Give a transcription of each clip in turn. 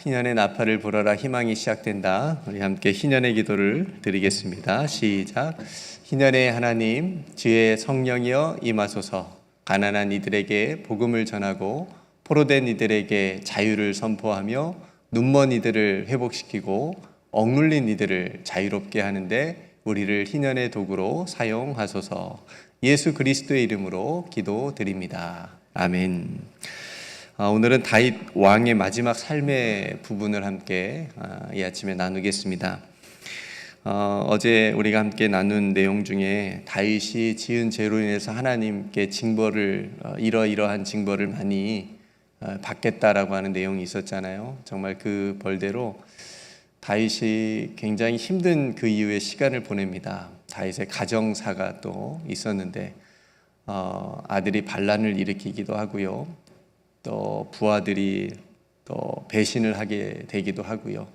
희년의 나팔을 불어라. 희망이 시작된다. 우리 함께 희년의 기도를 드리겠습니다. 시작. 희년의 하나님, 주의 성령이여 임하소서. 가난한 이들에게 복음을 전하고 포로된 이들에게 자유를 선포하며 눈먼 이들을 회복시키고 억눌린 이들을 자유롭게 하는데 우리를 희년의 도구로 사용하소서. 예수 그리스도의 이름으로 기도드립니다. 아멘. 오늘은 다윗 왕의 마지막 삶의 부분을 함께 이 아침에 나누겠습니다. 어제 우리가 함께 나눈 내용 중에 다윗이 지은 죄로 인해서 하나님께 징벌을 이러이러한 징벌을 많이 받겠다라고 하는 내용이 있었잖아요. 정말 그 벌대로 다윗이 굉장히 힘든 그 이후의 시간을 보냅니다. 다윗의 가정사가 또 있었는데 아들이 반란을 일으키기도 하고요. 또 부하들이 또 배신을 하게 되기도 하고요.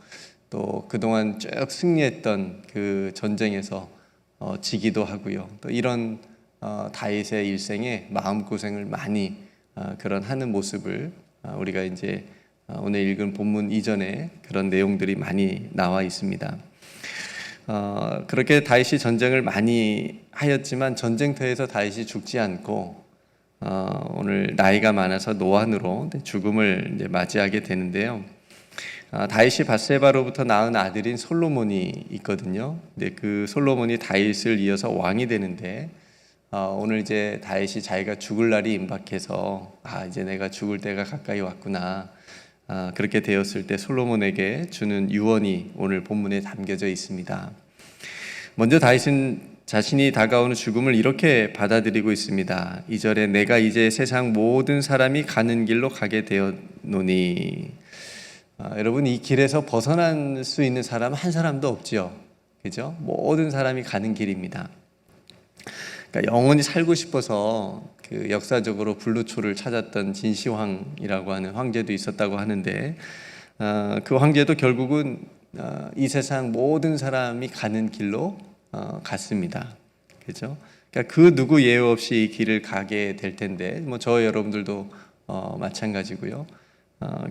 또 그동안 쭉 승리했던 그 전쟁에서 지기도 하고요. 또 이런 다윗의 일생에 마음고생을 많이 그런 하는 모습을 우리가 이제 오늘 읽은 본문 이전에 그런 내용들이 많이 나와 있습니다. 그렇게 다윗이 전쟁을 많이 하였지만 전쟁터에서 다윗이 죽지 않고 오늘 나이가 많아서 노안으로 죽음을 이제 맞이하게 되는데요. 다윗이 밧세바로부터 낳은 아들인 솔로몬이 있거든요. 근데 그 솔로몬이 다윗을 이어서 왕이 되는데 오늘 이제 다윗이 자기가 죽을 날이 임박해서 이제 내가 죽을 때가 가까이 왔구나. 그렇게 되었을 때 솔로몬에게 주는 유언이 오늘 본문에 담겨져 있습니다. 먼저 다윗은 자신이 다가오는 죽음을 이렇게 받아들이고 있습니다. 2절에 내가 이제 세상 모든 사람이 가는 길로 가게 되었노니. 여러분, 이 길에서 벗어날 수 있는 사람 한 사람도 없죠. 그죠? 모든 사람이 가는 길입니다. 그러니까 영원히 살고 싶어서 그 역사적으로 불루초를 찾았던 진시황이라고 하는 황제도 있었다고 하는데 그 황제도 결국은 이 세상 모든 사람이 가는 길로 갔습니다. 그죠? 그러니까 그 누구 예외 없이 이 길을 가게 될 텐데, 저 여러분들도 마찬가지고요.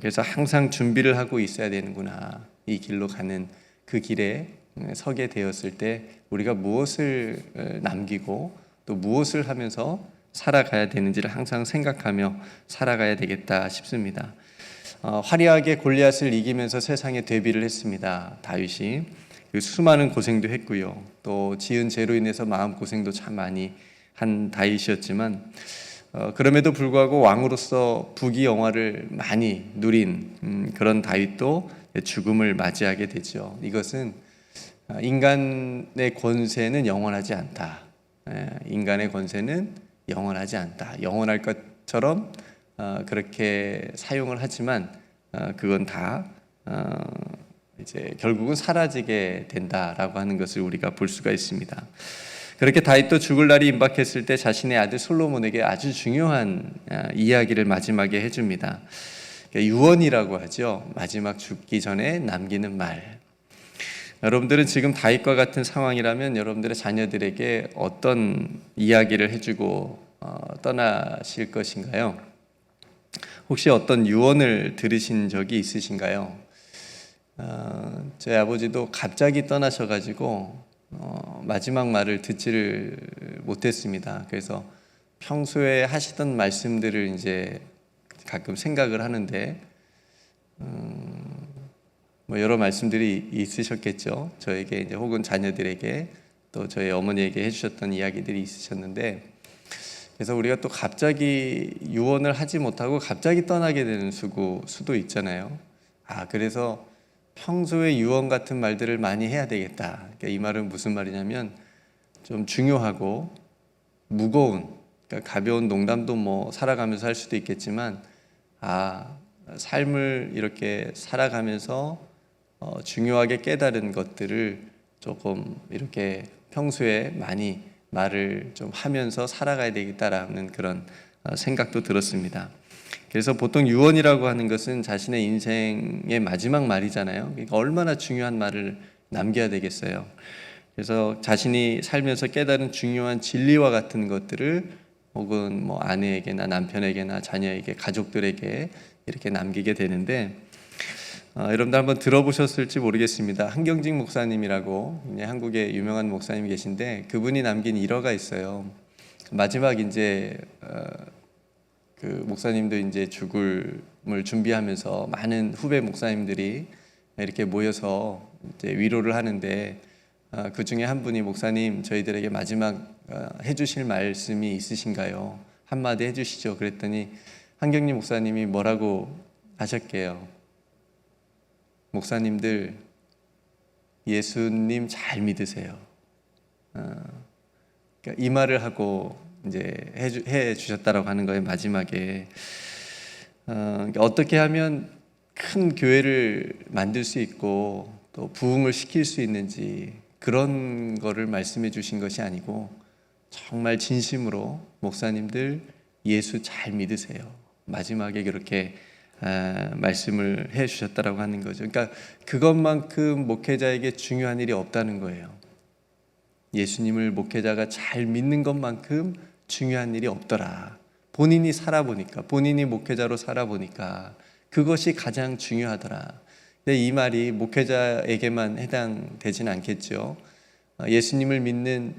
그래서 항상 준비를 하고 있어야 되는구나. 이 길로 가는 그 길에 서게 되었을 때 우리가 무엇을 남기고 또 무엇을 하면서 살아가야 되는지를 항상 생각하며 살아가야 되겠다 싶습니다. 화려하게 골리앗을 이기면서 세상에 데뷔를 했습니다. 다윗이. 수많은 고생도 했고요. 또 지은 죄로 인해서 마음고생도 참 많이 한 다윗이었지만 그럼에도 불구하고 왕으로서 부귀영화를 많이 누린 그런 다윗도 죽음을 맞이하게 되죠. 이것은 인간의 권세는 영원하지 않다. 인간의 권세는 영원하지 않다. 영원할 것처럼 그렇게 사용을 하지만 그건 다 이제 결국은 사라지게 된다라고 하는 것을 우리가 볼 수가 있습니다. 그렇게 다윗도 죽을 날이 임박했을 때 자신의 아들 솔로몬에게 아주 중요한 이야기를 마지막에 해줍니다. 유언이라고 하죠. 마지막 죽기 전에 남기는 말. 여러분들은 지금 다윗과 같은 상황이라면 여러분들의 자녀들에게 어떤 이야기를 해주고 떠나실 것인가요? 혹시 어떤 유언을 들으신 적이 있으신가요? 저희 아버지도 갑자기 떠나셔가지고 마지막 말을 듣지를 못했습니다. 그래서 평소에 하시던 말씀들을 이제 가끔 생각을 하는데 여러 말씀들이 있으셨겠죠. 저에게 이제 혹은 자녀들에게 또 저희 어머니에게 해주셨던 이야기들이 있으셨는데 그래서 우리가 또 갑자기 유언을 하지 못하고 갑자기 떠나게 되는 수도 있잖아요. 그래서 평소에 유언 같은 말들을 많이 해야 되겠다. 그러니까 이 말은 무슨 말이냐면 좀 중요하고 무거운, 그러니까 가벼운 농담도 살아가면서 할 수도 있겠지만 삶을 이렇게 살아가면서 중요하게 깨달은 것들을 조금 이렇게 평소에 많이 말을 좀 하면서 살아가야 되겠다라는 그런 생각도 들었습니다. 그래서 보통 유언이라고 하는 것은 자신의 인생의 마지막 말이잖아요. 그러니까 얼마나 중요한 말을 남겨야 되겠어요. 그래서 자신이 살면서 깨달은 중요한 진리와 같은 것들을 혹은 아내에게나 남편에게나 자녀에게 가족들에게 이렇게 남기게 되는데 여러분들 한번 들어보셨을지 모르겠습니다. 한경직 목사님이라고 한국에 유명한 목사님이 계신데 그분이 남긴 일화가 있어요. 마지막 이제 그 목사님도 이제 죽음을 준비하면서 많은 후배 목사님들이 이렇게 모여서 이제 위로를 하는데 그 중에 한 분이 목사님 저희들에게 마지막 해주실 말씀이 있으신가요? 한마디 해주시죠. 그랬더니 한경림 목사님이 뭐라고 하셨게요? 목사님들 예수님 잘 믿으세요. 그러니까 이 말을 하고 이제 해 주셨다라고 하는 거예요. 마지막에 그러니까 어떻게 하면 큰 교회를 만들 수 있고 또 부흥을 시킬 수 있는지 그런 거를 말씀해 주신 것이 아니고 정말 진심으로 목사님들 예수 잘 믿으세요. 마지막에 그렇게 말씀을 해 주셨다라고 하는 거죠. 그러니까 그것만큼 목회자에게 중요한 일이 없다는 거예요. 예수님을 목회자가 잘 믿는 것만큼 중요한 일이 없더라. 본인이 살아보니까, 본인이 목회자로 살아보니까 그것이 가장 중요하더라. 근데 이 말이 목회자에게만 해당되진 않겠죠. 예수님을 믿는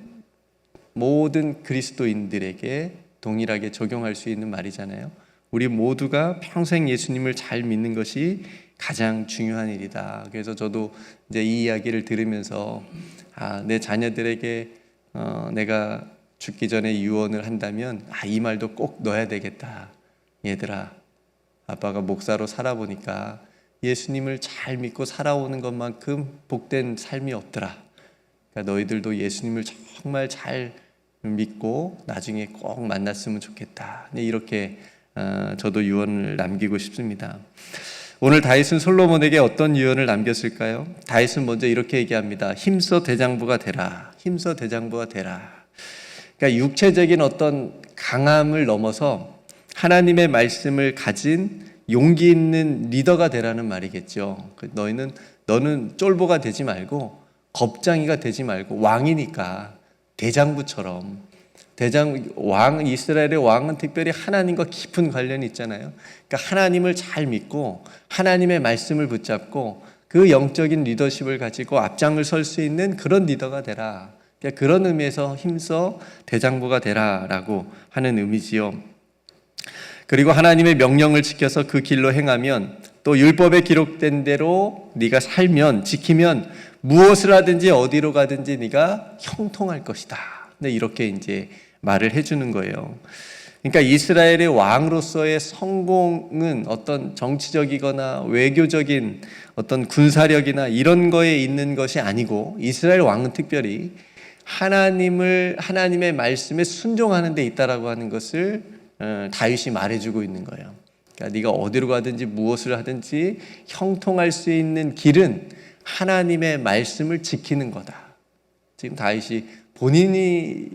모든 그리스도인들에게 동일하게 적용할 수 있는 말이잖아요. 우리 모두가 평생 예수님을 잘 믿는 것이 가장 중요한 일이다. 그래서 저도 이제 이 이야기를 들으면서 내 자녀들에게 내가 죽기 전에 유언을 한다면 이 말도 꼭 넣어야 되겠다. 얘들아, 아빠가 목사로 살아보니까 예수님을 잘 믿고 살아오는 것만큼 복된 삶이 없더라. 그러니까 너희들도 예수님을 정말 잘 믿고 나중에 꼭 만났으면 좋겠다. 이렇게 저도 유언을 남기고 싶습니다. 오늘 다윗은 솔로몬에게 어떤 유언을 남겼을까요? 다윗은 먼저 이렇게 얘기합니다. 힘써 대장부가 되라. 힘써 대장부가 되라. 그러니까 육체적인 어떤 강함을 넘어서 하나님의 말씀을 가진 용기 있는 리더가 되라는 말이겠죠. 너는 쫄보가 되지 말고 겁장이가 되지 말고 왕이니까 대장부처럼 이스라엘의 왕은 특별히 하나님과 깊은 관련이 있잖아요. 그러니까 하나님을 잘 믿고 하나님의 말씀을 붙잡고 그 영적인 리더십을 가지고 앞장을 설 수 있는 그런 리더가 되라. 그러니까 그런 의미에서 힘써 대장부가 되라라고 하는 의미지요. 그리고 하나님의 명령을 지켜서 그 길로 행하면 또 율법에 기록된 대로 네가 살면 지키면 무엇을 하든지 어디로 가든지 네가 형통할 것이다. 네, 이렇게 이제 말을 해주는 거예요. 그러니까 이스라엘의 왕으로서의 성공은 어떤 정치적이거나 외교적인 어떤 군사력이나 이런 거에 있는 것이 아니고 이스라엘 왕은 특별히 하나님의 말씀에 순종하는 데 있다라고 하는 것을 다윗이 말해주고 있는 거예요. 그러니까 네가 어디로 가든지 무엇을 하든지 형통할 수 있는 길은 하나님의 말씀을 지키는 거다. 지금 다윗이 본인이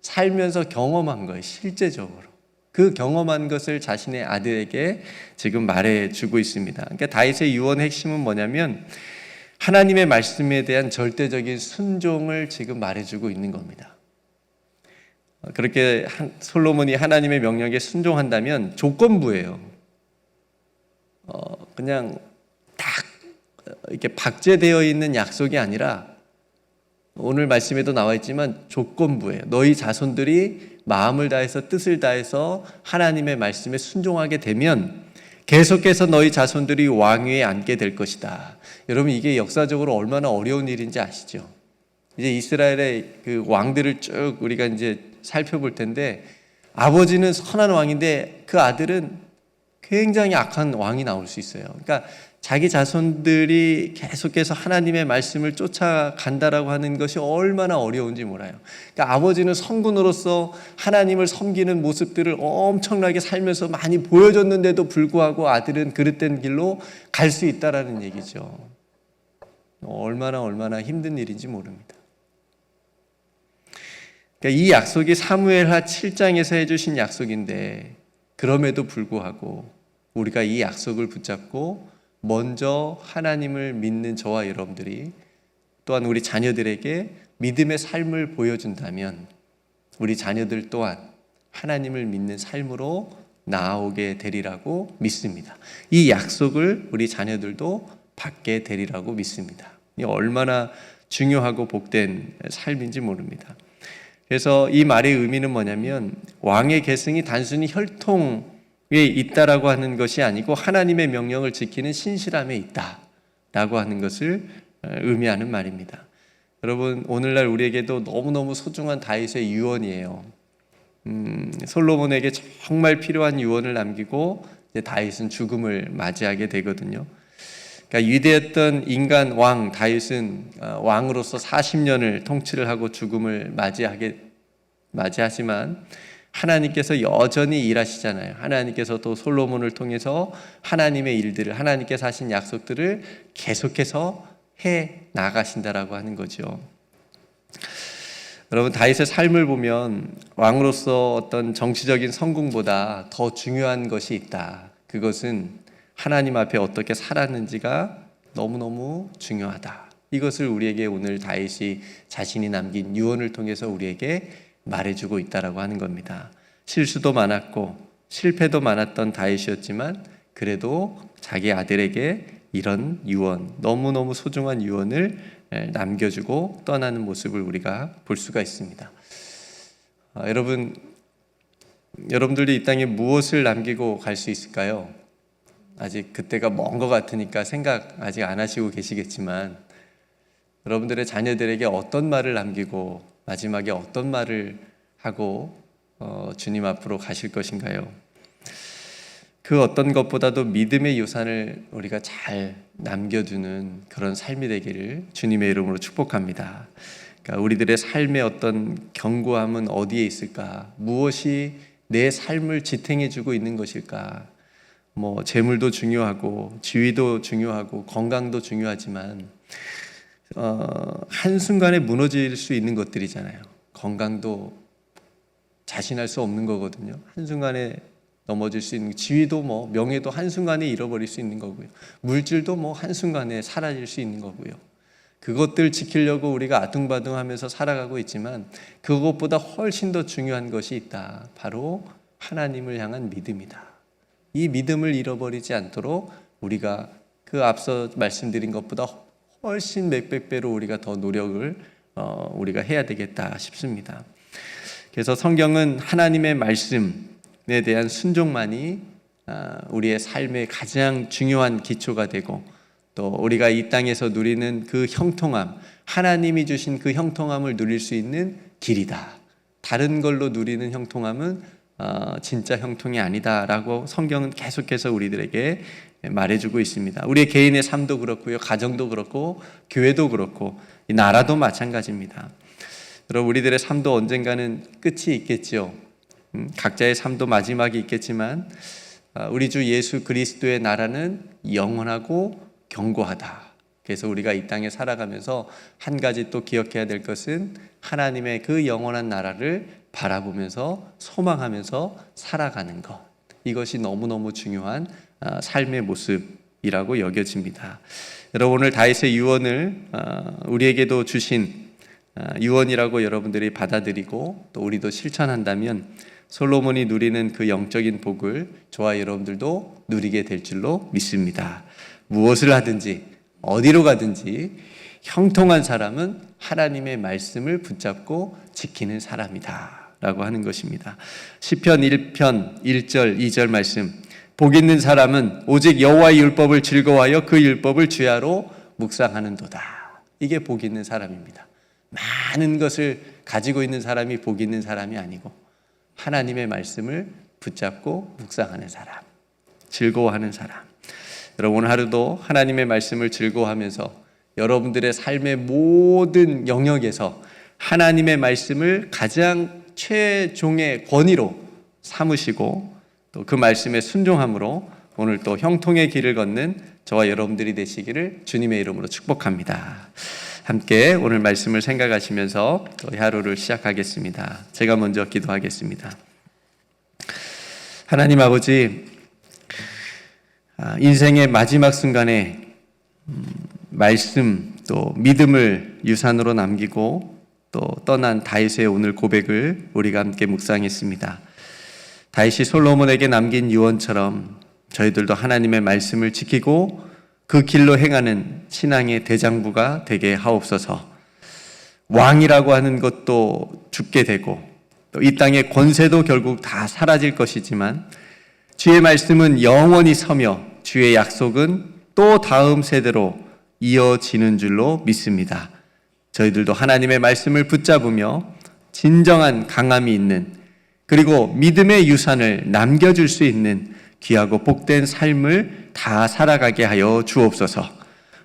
살면서 경험한 거예요. 실제적으로. 그 경험한 것을 자신의 아들에게 지금 말해주고 있습니다. 그러니까 다윗의 유언의 핵심은 뭐냐면 하나님의 말씀에 대한 절대적인 순종을 지금 말해주고 있는 겁니다. 그렇게 솔로몬이 하나님의 명령에 순종한다면 조건부예요. 그냥 딱 이렇게 박제되어 있는 약속이 아니라 오늘 말씀에도 나와 있지만 조건부예요. 너희 자손들이 마음을 다해서 뜻을 다해서 하나님의 말씀에 순종하게 되면 계속해서 너희 자손들이 왕위에 앉게 될 것이다. 여러분 이게 역사적으로 얼마나 어려운 일인지 아시죠? 이제 이스라엘의 그 왕들을 쭉 우리가 이제 살펴볼 텐데 아버지는 선한 왕인데 그 아들은 굉장히 악한 왕이 나올 수 있어요. 그러니까 자기 자손들이 계속해서 하나님의 말씀을 쫓아간다라고 하는 것이 얼마나 어려운지 몰라요. 그러니까 아버지는 성군으로서 하나님을 섬기는 모습들을 엄청나게 살면서 많이 보여줬는데도 불구하고 아들은 그릇된 길로 갈 수 있다라는 얘기죠. 얼마나 힘든 일인지 모릅니다. 그러니까 이 약속이 사무엘하 7장에서 해주신 약속인데 그럼에도 불구하고 우리가 이 약속을 붙잡고 먼저 하나님을 믿는 저와 여러분들이 또한 우리 자녀들에게 믿음의 삶을 보여준다면 우리 자녀들 또한 하나님을 믿는 삶으로 나아오게 되리라고 믿습니다. 이 약속을 우리 자녀들도 받게 되리라고 믿습니다. 이 얼마나 중요하고 복된 삶인지 모릅니다. 그래서 이 말의 의미는 뭐냐면 왕의 계승이 단순히 혈통에 있다라고 하는 것이 아니고 하나님의 명령을 지키는 신실함에 있다라고 하는 것을 의미하는 말입니다. 여러분, 오늘날 우리에게도 너무너무 소중한 다윗의 유언이에요. 솔로몬에게 정말 필요한 유언을 남기고 이제 다윗은 죽음을 맞이하게 되거든요. 그러니까 위대했던 인간 왕 다윗은 왕으로서 40년을 통치를 하고 죽음을 맞이하지만 하나님께서 여전히 일하시잖아요. 하나님께서 또 솔로몬을 통해서 하나님의 일들을, 하나님께서 하신 약속들을 계속해서 해 나가신다라고 하는 거죠. 여러분, 다윗의 삶을 보면 왕으로서 어떤 정치적인 성공보다 더 중요한 것이 있다. 그것은 하나님 앞에 어떻게 살았는지가 너무너무 중요하다. 이것을 우리에게 오늘 다윗이 자신이 남긴 유언을 통해서 우리에게 말해주고 있다라고 하는 겁니다. 실수도 많았고 실패도 많았던 다윗이었지만 그래도 자기 아들에게 이런 유언, 너무너무 소중한 유언을 남겨주고 떠나는 모습을 우리가 볼 수가 있습니다. 여러분들도 이 땅에 무엇을 남기고 갈 수 있을까요? 아직 그때가 먼 것 같으니까 생각 아직 안 하시고 계시겠지만 여러분들의 자녀들에게 어떤 말을 남기고 마지막에 어떤 말을 하고 주님 앞으로 가실 것인가요? 그 어떤 것보다도 믿음의 유산을 우리가 잘 남겨두는 그런 삶이 되기를 주님의 이름으로 축복합니다. 그러니까 우리들의 삶의 어떤 견고함은 어디에 있을까? 무엇이 내 삶을 지탱해주고 있는 것일까? 재물도 중요하고 지위도 중요하고 건강도 중요하지만 한순간에 무너질 수 있는 것들이잖아요. 건강도 자신할 수 없는 거거든요. 한순간에 넘어질 수 있는, 지위도 명예도 한순간에 잃어버릴 수 있는 거고요. 물질도 한순간에 사라질 수 있는 거고요. 그것들 지키려고 우리가 아둥바둥하면서 살아가고 있지만 그것보다 훨씬 더 중요한 것이 있다. 바로 하나님을 향한 믿음이다. 이 믿음을 잃어버리지 않도록 우리가 그 앞서 말씀드린 것보다 훨씬 몇백 배로 우리가 더 노력을 우리가 해야 되겠다 싶습니다. 그래서 성경은 하나님의 말씀에 대한 순종만이 우리의 삶의 가장 중요한 기초가 되고 또 우리가 이 땅에서 누리는 그 형통함, 하나님이 주신 그 형통함을 누릴 수 있는 길이다. 다른 걸로 누리는 형통함은 진짜 형통이 아니다라고 성경은 계속해서 우리들에게 말해주고 있습니다. 우리의 개인의 삶도 그렇고요, 가정도 그렇고 교회도 그렇고 이 나라도 마찬가지입니다. 여러분, 우리들의 삶도 언젠가는 끝이 있겠죠. 각자의 삶도 마지막이 있겠지만 우리 주 예수 그리스도의 나라는 영원하고 견고하다. 그래서 우리가 이 땅에 살아가면서 한 가지 또 기억해야 될 것은 하나님의 그 영원한 나라를 바라보면서 소망하면서 살아가는 것, 이것이 너무너무 중요한 삶의 모습이라고 여겨집니다. 여러분, 오늘 다윗의 유언을 우리에게도 주신 유언이라고 여러분들이 받아들이고 또 우리도 실천한다면 솔로몬이 누리는 그 영적인 복을 저와 여러분들도 누리게 될 줄로 믿습니다. 무엇을 하든지 어디로 가든지 형통한 사람은 하나님의 말씀을 붙잡고 지키는 사람이다 라고 하는 것입니다. 시편 1편 1절 2절 말씀, 복 있는 사람은 오직 여호와의 율법을 즐거워하여 그 율법을 주야로 묵상하는도다. 이게 복 있는 사람입니다. 많은 것을 가지고 있는 사람이 복 있는 사람이 아니고 하나님의 말씀을 붙잡고 묵상하는 사람, 즐거워하는 사람. 여러분, 오늘 하루도 하나님의 말씀을 즐거워하면서 여러분들의 삶의 모든 영역에서 하나님의 말씀을 가장 최종의 권위로 삼으시고 또 그 말씀에 순종함으로 오늘 또 형통의 길을 걷는 저와 여러분들이 되시기를 주님의 이름으로 축복합니다. 함께 오늘 말씀을 생각하시면서 또 하루를 시작하겠습니다. 제가 먼저 기도하겠습니다. 하나님 아버지, 인생의 마지막 순간에 말씀 또 믿음을 유산으로 남기고 또 떠난 다윗의 오늘 고백을 우리가 함께 묵상했습니다. 다윗이 솔로몬에게 남긴 유언처럼 저희들도 하나님의 말씀을 지키고 그 길로 행하는 신앙의 대장부가 되게 하옵소서. 왕이라고 하는 것도 죽게 되고 또 이 땅의 권세도 결국 다 사라질 것이지만 주의 말씀은 영원히 서며 주의 약속은 또 다음 세대로 이어지는 줄로 믿습니다. 저희들도 하나님의 말씀을 붙잡으며 진정한 강함이 있는 그리고 믿음의 유산을 남겨줄 수 있는 귀하고 복된 삶을 다 살아가게 하여 주옵소서.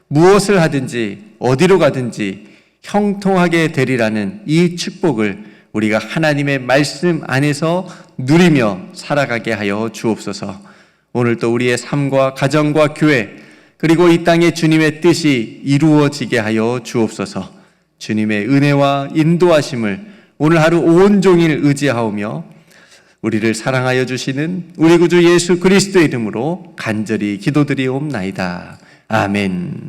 무엇을 하든지 어디로 가든지 형통하게 되리라는 이 축복을 우리가 하나님의 말씀 안에서 누리며 살아가게 하여 주옵소서. 오늘도 우리의 삶과 가정과 교회 그리고 이 땅에 주님의 뜻이 이루어지게 하여 주옵소서. 주님의 은혜와 인도하심을 오늘 하루 온종일 의지하오며 우리를 사랑하여 주시는 우리 구주 예수 그리스도의 이름으로 간절히 기도드리옵나이다. 아멘.